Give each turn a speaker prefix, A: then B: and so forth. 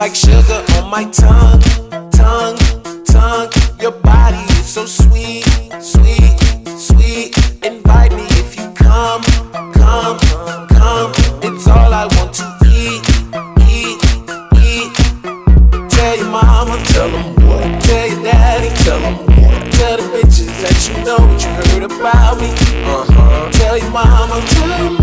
A: Like sugar on my tongue, tongue, tongue. Your body is so sweet, sweet, sweet. Invite me if you come, come, come. It's all I want to eat, eat, eat. Tell your mama, tell them what. Tell your daddy, tell them what. Tell the bitches that you know what you heard about me. Tell your mama, tell your mama.